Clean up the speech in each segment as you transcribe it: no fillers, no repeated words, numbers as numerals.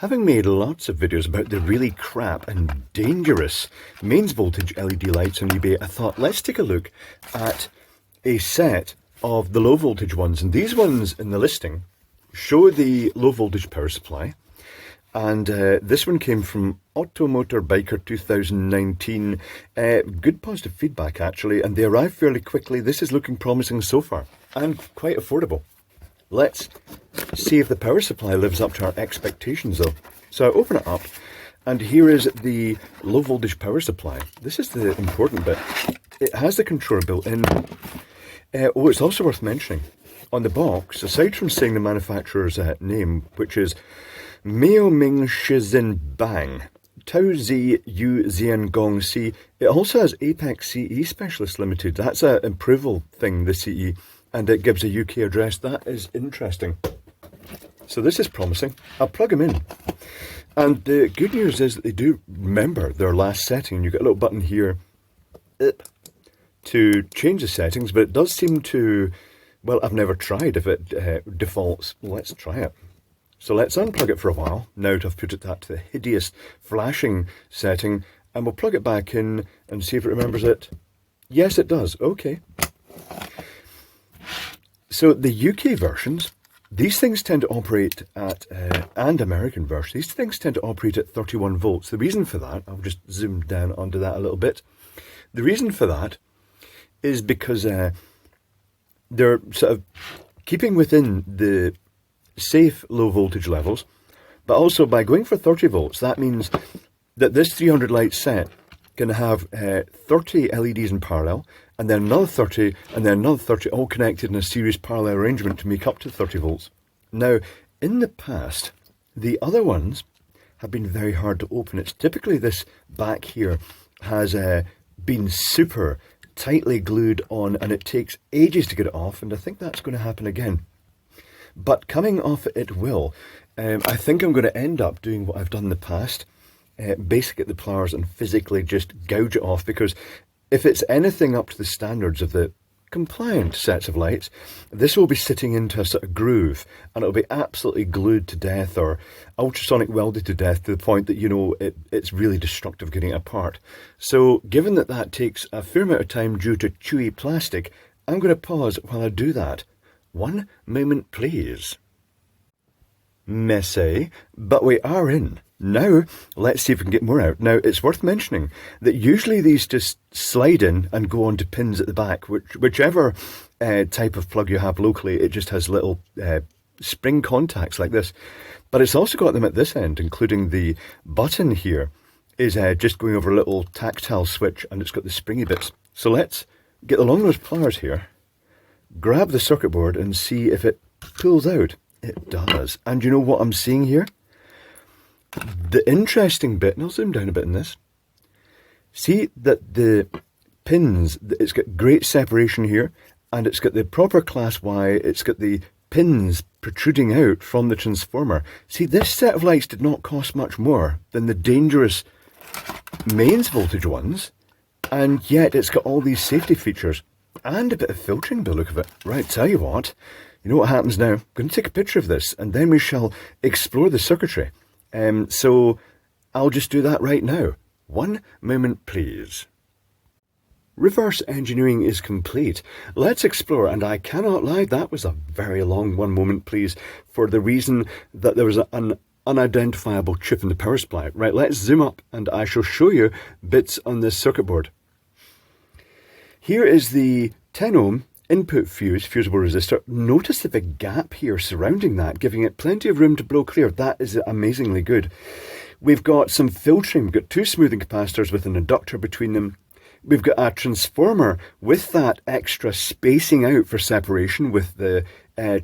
Having made lots of videos about the really crap and dangerous mains voltage LED lights on eBay, I thought let's take a look at a set of the low voltage ones. And these ones in the listing show the low voltage power supply. And this one came from Automotor Biker 2019. Good positive feedback actually, and they arrived fairly quickly. This is looking promising so far and quite affordable. Let's see if the power supply lives up to our expectations though. So I open it up and here is the low voltage power supply. This is the important bit. It has the controller built in. It's also worth mentioning on the box, aside from saying the manufacturer's name, which is Meo Ming Shizin Bang Tao Zi Yu Zian Gong C, it also has Apex CE Specialist Limited. That's an approval thing, the CE. And it gives a UK address. That is interesting. So this is promising. I'll plug them in. And the good news is that they do remember their last setting. You've got a little button here to change the settings, but it does seem to, well, I've never tried if it defaults. Let's try it. So let's unplug it for a while. Now I've put it to the hideous flashing setting, and we'll plug it back in and see if it remembers it. Yes, it does. Okay. So the UK versions, these things tend to operate at, and American versions, these things tend to operate at 31 volts. The reason for that, I'll just zoom down onto that a little bit. The reason for that is because they're sort of keeping within the safe low voltage levels, but also by going for 30 volts, that means that this 300 light set can have 30 LEDs in parallel, and then another 30, and then another 30, all connected in a series parallel arrangement to make up to 30 volts. Now, in the past, the other ones have been very hard to open. It's typically this back here has been super tightly glued on, and it takes ages to get it off, and I think that's going to happen again. But coming off it will. I think I'm going to end up doing what I've done in the past, basically get the pliers and physically just gouge it off, because if it's anything up to the standards of the compliant sets of lights, this will be sitting into a sort of groove and it'll be absolutely glued to death or ultrasonic welded to death to the point that, you know, it's really destructive getting it apart. So given that that takes a fair amount of time due to chewy plastic, I'm going to pause while I do that. One moment please. Messy, but we are in. Now, let's see if we can get more out. Now, it's worth mentioning that usually these just slide in and go onto pins at the back, whichever type of plug you have locally, it just has little spring contacts like this. But it's also got them at this end, including the button here is just going over a little tactile switch, and it's got the springy bits. So let's get the long nose pliers here, grab the circuit board and see if it pulls out. It does. And you know what I'm seeing here? The interesting bit, and I'll zoom down a bit in this, see that the pins, it's got great separation here, and it's got the proper class Y, it's got the pins protruding out from the transformer. See, this set of lights did not cost much more than the dangerous mains voltage ones, and yet it's got all these safety features and a bit of filtering by the look of it. Right, tell you what, you know what happens now? I'm going to take a picture of this, and then we shall explore the circuitry. So I'll just do that right now. One moment, please. Reverse engineering is complete. Let's explore, and I cannot lie, that was a very long one moment, please, for the reason that there was an unidentifiable chip in the power supply. Right, let's zoom up, and I shall show you bits on this circuit board. Here is the 10 ohm input fusible resistor. Notice the big gap here surrounding that, giving it plenty of room to blow clear. That is amazingly good. We've got some filtering. We've got two smoothing capacitors with an inductor between them. We've got a transformer with that extra spacing out for separation with the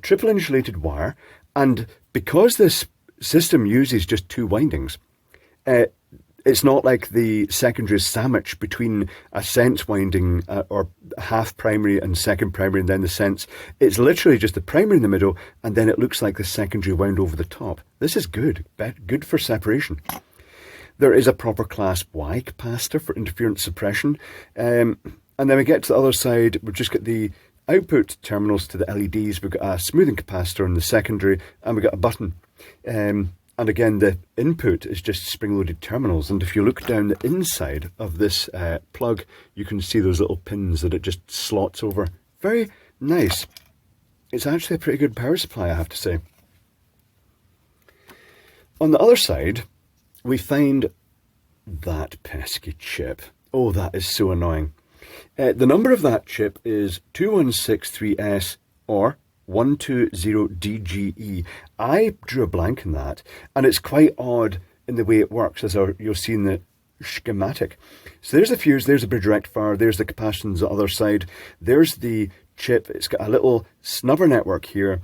triple insulated wire. And because this system uses just two windings, it's not like the secondary sandwich between a sense winding or half primary and second primary and then the sense. It's literally just the primary in the middle, and then it looks like the secondary wound over the top. This is good, good for separation. There is a proper class Y capacitor for interference suppression. And then we get to the other side, we've just got the output terminals to the LEDs. We've got a smoothing capacitor in the secondary, and we've got a button. And again, the input is just spring-loaded terminals. And if you look down the inside of this plug, you can see those little pins that it just slots over. Very nice. It's actually a pretty good power supply, I have to say. On the other side, we find that pesky chip. Oh, that is so annoying. The number of that chip is 2163S or 120DGE. I drew a blank in that, and it's quite odd in the way it works, as you'll see in the schematic. So there's the fuse, there's the bridge rectifier, there's the capacitance on the other side, there's the chip. It's got a little snubber network here,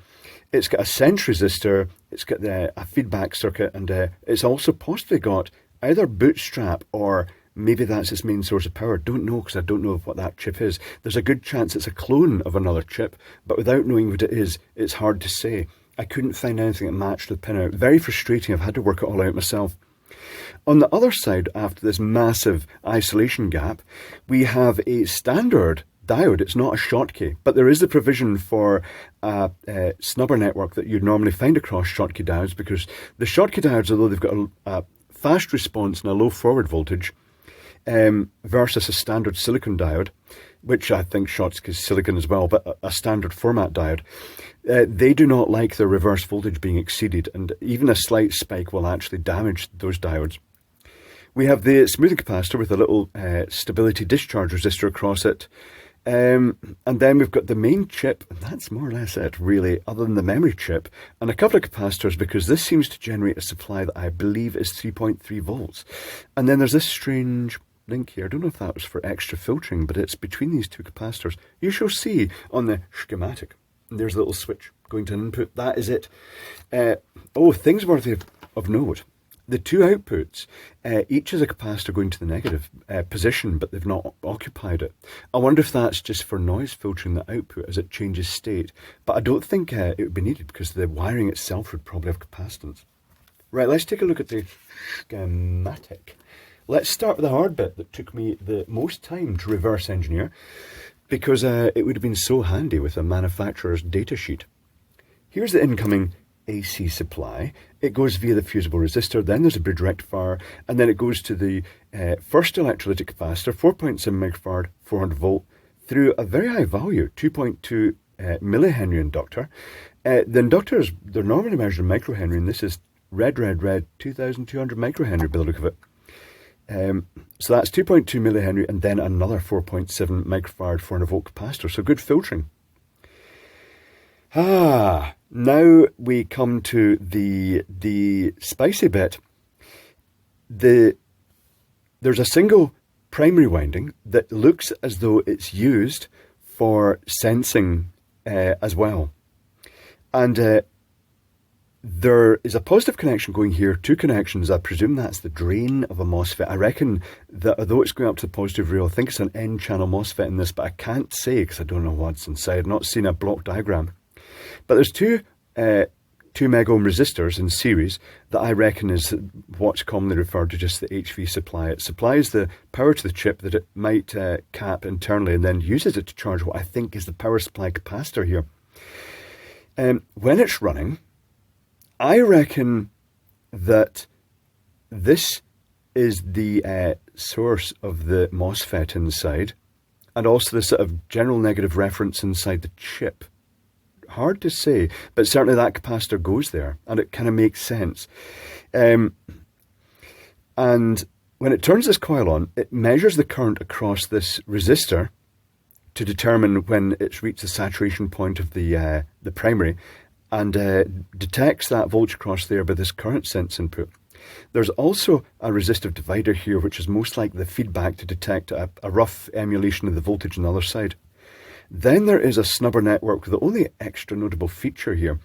it's got a sense resistor, it's got a feedback circuit, and it's also possibly got either bootstrap or maybe that's its main source of power. Don't know, because I don't know what that chip is. There's a good chance it's a clone of another chip, but without knowing what it is, it's hard to say. I couldn't find anything that matched the pinout. Very frustrating. I've had to work it all out myself. On the other side, after this massive isolation gap, we have a standard diode. It's not a Schottky, but there is the provision for a snubber network that you'd normally find across Schottky diodes, because the Schottky diodes, although they've got a fast response and a low forward voltage, versus a standard silicon diode, which I think Schottky is silicon as well, but a standard format diode, they do not like their reverse voltage being exceeded, and even a slight spike will actually damage those diodes. We have the smoothing capacitor with a little stability discharge resistor across it, and then we've got the main chip, and that's more or less it really, other than the memory chip, and a couple of capacitors, because this seems to generate a supply that I believe is 3.3 volts. And then there's this strange link here. I don't know if that was for extra filtering, but it's between these two capacitors. You shall see on the schematic. And there's a little switch going to an input. That is it. Oh, things worthy of note. The two outputs, each has a capacitor going to the negative position, but they've not occupied it. I wonder if that's just for noise filtering the output as it changes state. But I don't think it would be needed, because the wiring itself would probably have capacitance. Right, let's take a look at the schematic. Let's start with the hard bit that took me the most time to reverse engineer, because it would have been so handy with a manufacturer's data sheet. Here's the incoming AC supply. It goes via the fusible resistor, then there's a bridge rectifier, and then it goes to the first electrolytic capacitor, 4.7 microfarad, 400 volt, through a very high value, 2.2 millihenry inductor. The inductors, they're normally measured in microhenry, and this is red, 2,200 microhenry by the look of it. So that's 2.2 millihenry, and then another 4.7 microfarad 400 volt capacitor. So good filtering. Now we come to the spicy bit. There's a single primary winding that looks as though it's used for sensing as well. And there is a positive connection going here, two connections. I presume that's the drain of a MOSFET. I reckon that although it's going up to the positive rail, I think it's an N-channel MOSFET in this, but I can't say because I don't know what's inside. I've not seen a block diagram. But there's two 2 megohm resistors in series that I reckon is what's commonly referred to just the HV supply. It supplies the power to the chip that it might cap internally, and then uses it to charge what I think is the power supply capacitor here. When it's running, I reckon that this is the source of the MOSFET inside, and also the sort of general negative reference inside the chip. Hard to say, but certainly that capacitor goes there, and it kind of makes sense. And when it turns this coil on, it measures the current across this resistor to determine when it's reached the saturation point of the primary, and detects that voltage across there by this current sense input. There's also a resistive divider here, which is most like the feedback to detect a rough emulation of the voltage on the other side. Then there is a snubber network with the only extra notable feature here,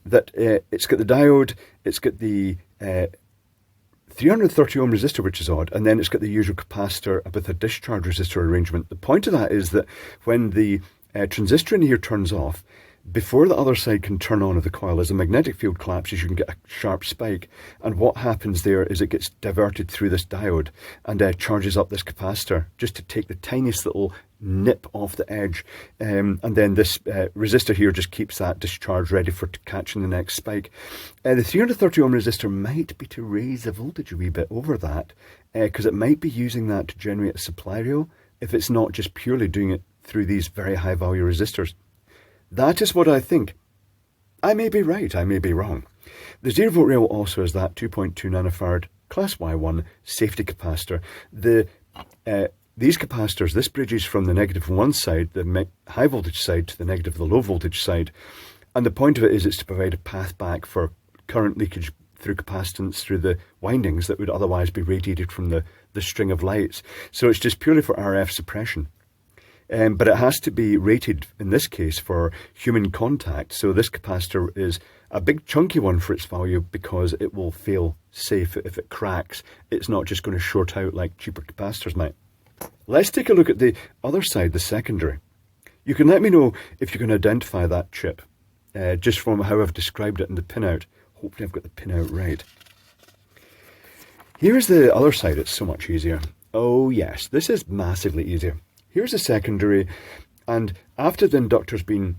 that it's got the diode, it's got the 330 ohm resistor, which is odd, and then it's got the usual capacitor with a discharge resistor arrangement. The point of that is that when the transistor in here turns off, before the other side can turn on of the coil, as the magnetic field collapses, you can get a sharp spike. And what happens there is it gets diverted through this diode and charges up this capacitor just to take the tiniest little nip off the edge. And then this resistor here just keeps that discharge ready for catching the next spike. The 330 ohm resistor might be to raise the voltage a wee bit over that, because it might be using that to generate a supply rail if it's not just purely doing it through these very high value resistors. That is what I think. I may be right, I may be wrong. The 0 volt rail also has that 2.2 nanofarad class Y1 safety capacitor. These capacitors, this bridges from the negative on one side, the high voltage side, to the negative, the low voltage side. And the point of it is it's to provide a path back for current leakage through capacitance through the windings that would otherwise be radiated from the string of lights. So it's just purely for RF suppression. But it has to be rated, in this case, for human contact. So this capacitor is a big chunky one for its value because it will fail safe. If it cracks, it's not just going to short out like cheaper capacitors might. Let's take a look at the other side, the secondary. You can let me know if you can identify that chip, just from how I've described it in the pinout. Hopefully I've got the pinout right. Here's the other side. It's so much easier. Oh yes, this is massively easier. Here's the secondary, and after the inductor's been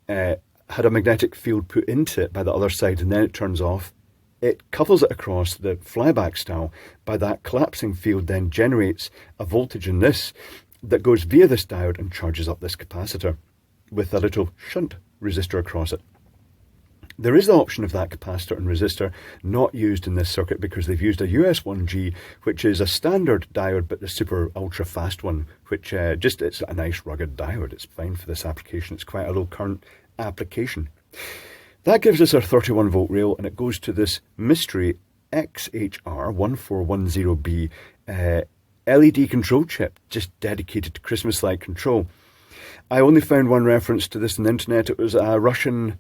had a magnetic field put into it by the other side and then it turns off, it couples it across the flyback style. By that collapsing field then generates a voltage in this that goes via this diode and charges up this capacitor with a little shunt resistor across it. There is the option of that capacitor and resistor not used in this circuit because they've used a US1G, which is a standard diode, but the super ultra fast one, which it's a nice rugged diode. It's fine for this application. It's quite a low current application. That gives us our 31 volt rail, and it goes to this mystery XHR1410B LED control chip, just dedicated to Christmas light control. I only found one reference to this on the internet. It was a Russian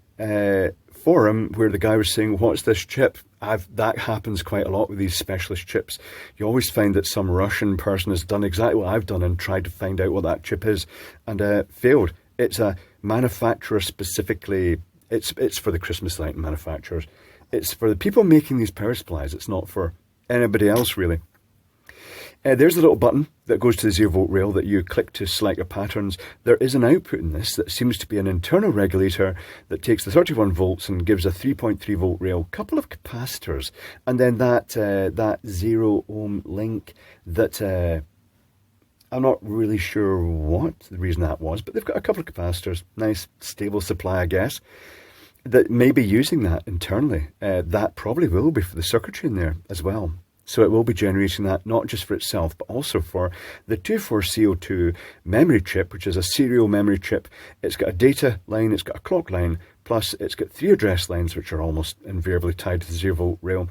forum where the guy was saying, what's this chip? That happens quite a lot with these specialist chips. You always find that some Russian person has done exactly what I've done and tried to find out what that chip is and failed. It's a manufacturer specifically. It's for the Christmas light manufacturers. It's for the people making these power supplies. It's not for anybody else really. There's a little button that goes to the 0 volt rail that you click to select your patterns. There is an output in this that seems to be an internal regulator that takes the 31 volts and gives a 3.3 volt rail, couple of capacitors, and then that 0 ohm link that I'm not really sure what the reason that was, but they've got a couple of capacitors, nice stable supply I guess, that may be using that internally. That probably will be for the circuitry in there as well. So it will be generating that not just for itself, but also for the 24CO2 memory chip, which is a serial memory chip. It's got a data line, it's got a clock line, plus it's got 3 address lines, which are almost invariably tied to the 0 volt rail.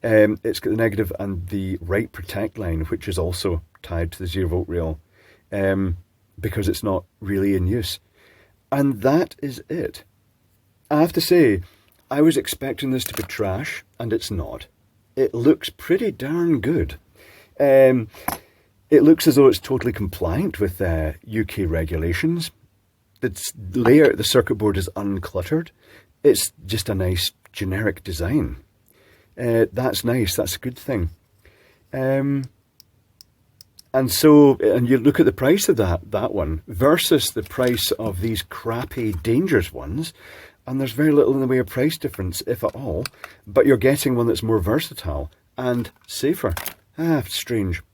It's got the negative and the write protect line, which is also tied to the 0 volt rail, because it's not really in use. And that is it. I have to say, I was expecting this to be trash, and it's not. It looks pretty darn good. It looks as though it's totally compliant with UK regulations. The layout, the circuit board is uncluttered. It's just a nice generic design. That's nice, that's a good thing. And you look at the price of that one versus the price of these crappy dangerous ones, and there's very little in the way of price difference, if at all, but you're getting one that's more versatile and safer. Strange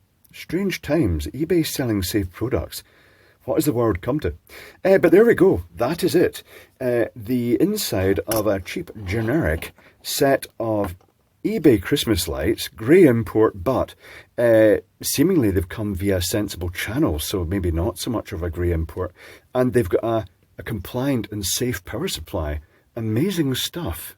times. eBay selling safe products. What has the world come to? But there we go. That is it. The inside of a cheap generic set of eBay Christmas lights, grey import, but seemingly they've come via sensible channels, so maybe not so much of a grey import. And they've got a compliant and safe power supply. Amazing stuff.